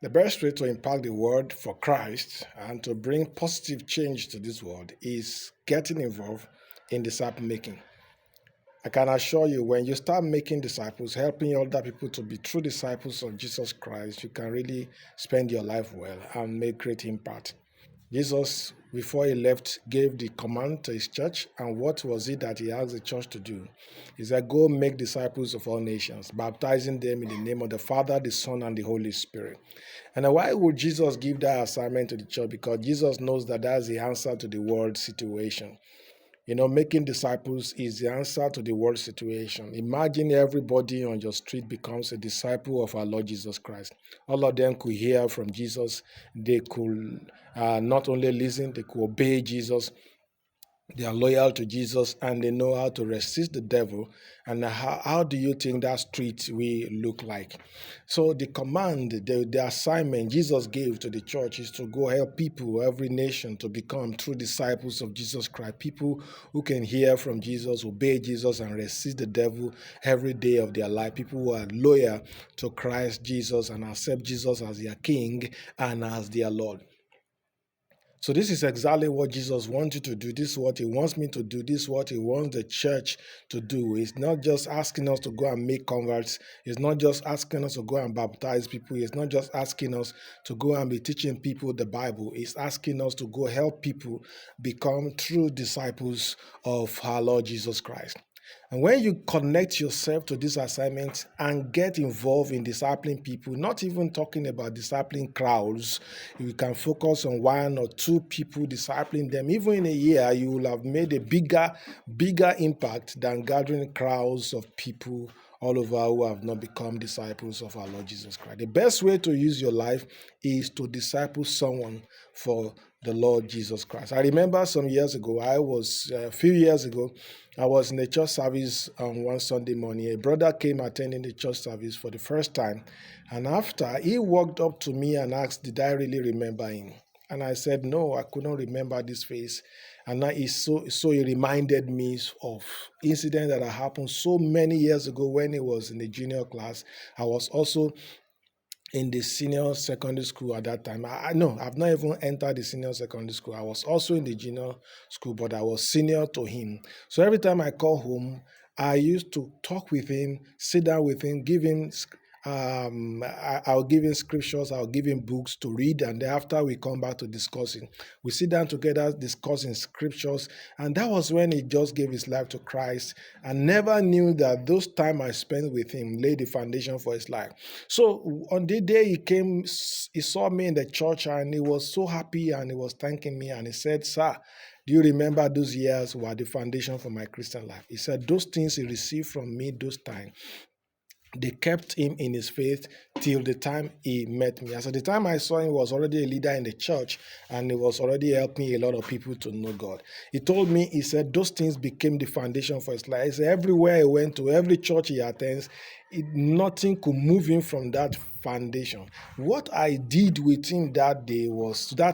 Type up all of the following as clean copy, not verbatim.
The best way to impact the world for Christ and to bring positive change to this world is getting involved in disciple making. I can assure you, when you start making disciples, helping other people to be true disciples of Jesus Christ, you can really spend your life well and make great impact. Jesus, before he left, gave the command to his church. And what was it that he asked the church to do? He said, go make disciples of all nations, baptizing them in the name of the Father, the Son, and the Holy Spirit. And why would Jesus give that assignment to the church? Because Jesus knows that that's the answer to the world situation. Making disciples is the answer to the world situation. Imagine everybody on your street becomes a disciple of our Lord Jesus Christ. All of them could hear from Jesus. They could not only listen, they could obey Jesus. They are loyal to Jesus and they know how to resist the devil. And how do you think that street will look like? So the command, the assignment Jesus gave to the church is to go help people, every nation, to become true disciples of Jesus Christ. People who can hear from Jesus, obey Jesus, and resist the devil every day of their life. People who are loyal to Christ Jesus and accept Jesus as their King and as their Lord. So this is exactly what Jesus wants you to do. This is what he wants me to do. This is what he wants the church to do. He's not just asking us to go and make converts. He's not just asking us to go and baptize people. He's not just asking us to go and be teaching people the Bible. He's asking us to go help people become true disciples of our Lord Jesus Christ. And when you connect yourself to this assignment and get involved in discipling people, not even talking about discipling crowds, you can focus on one or two people discipling them. Even in a year, you will have made a bigger impact than gathering crowds of people all over who have not become disciples of our Lord Jesus Christ. The best way to use your life is to disciple someone for the Lord Jesus Christ. I remember some years ago, a few years ago, I was in a church service on one Sunday morning. A brother came attending the church service for the first time. And after, he walked up to me and asked, did I really remember him? And I said, no, I could not remember this face. And now he reminded me of incident that had happened so many years ago when he was in the junior class. I was also in the senior secondary school at that time. I've not even entered the senior secondary school. I was also in the junior school, but I was senior to him. So every time I call home, I used to talk with him, sit down with him, give him I'll give him scriptures, I'll give him books to read, and thereafter we come back to discussing. We sit down together discussing scriptures, and that was when he just gave his life to Christ and never knew that those time I spent with him laid the foundation for his life. So on the day he came, he saw me in the church and he was so happy and he was thanking me and he said, sir, do you remember those years were the foundation for my Christian life? He said those things he received from me those times, they kept him in his faith till the time he met me. As at the time I saw him, he was already a leader in the church and he was already helping a lot of people to know God. He told me, he said, those things became the foundation for his life. He said, everywhere he went to, every church he attends, nothing could move him from that foundation. What I did with him that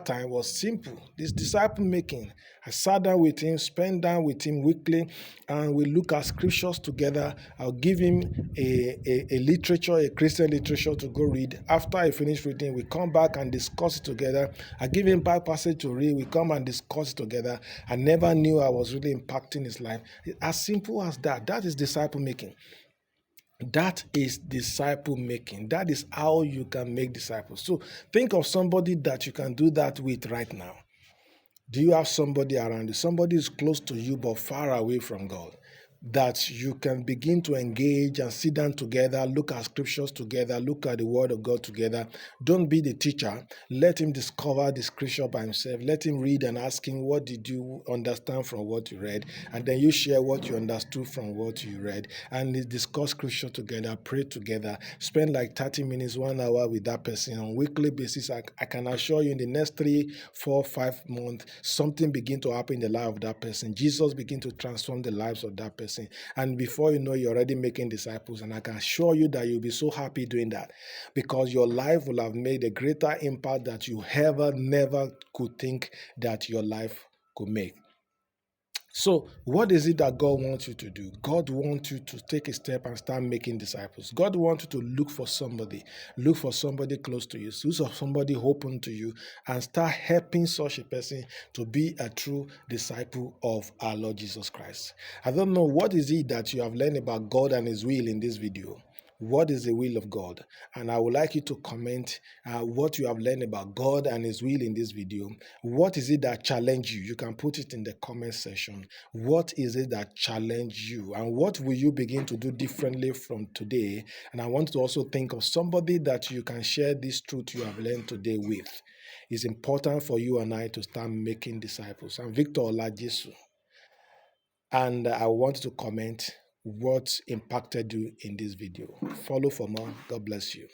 time was simple. This disciple making. I sat down with him, spent time with him weekly, and we look at scriptures together. I'll give him a Christian literature to go read. After I finish reading, we come back and discuss it together. I give him Bible passage to read. We come and discuss it together. I never knew I was really impacting his life. As simple as that. That is disciple making. That is disciple making. That is how you can make disciples. So think of somebody that you can do that with right now. Do you have somebody around you? Somebody is close to you but far away from God, that you can begin to engage and sit down together, look at scriptures together, look at the word of God together. Don't be the teacher. Let him discover the scripture by himself. Let him read and ask him, what did you understand from what you read? And then you share what you understood from what you read and discuss scripture together, pray together, spend like 30 minutes, 1 hour with that person on a weekly basis. I can assure you in the next 3, 4, 5 months, something begin to happen in the life of that person. Jesus begin to transform the lives of that person. And before you know, you're already making disciples. And I can assure you that you'll be so happy doing that because your life will have made a greater impact that you never could think that your life could make. So, what is it that God wants you to do? God wants you to take a step and start making disciples. God wants you to look for somebody close to you, look for somebody open to you, and start helping such a person to be a true disciple of our Lord Jesus Christ. I don't know what is it that you have learned about God and His will in this video. What is the will of God? And I would like you to comment what you have learned about God and His will in this video. What is it that challenged you? You can put it in the comment section. What is it that challenged you? And what will you begin to do differently from today? And I want to also think of somebody that you can share this truth you have learned today with. It's important for you and I to start making disciples. I'm Victor Olajesu. And I want to comment what impacted you in this video. Follow for more. God bless you.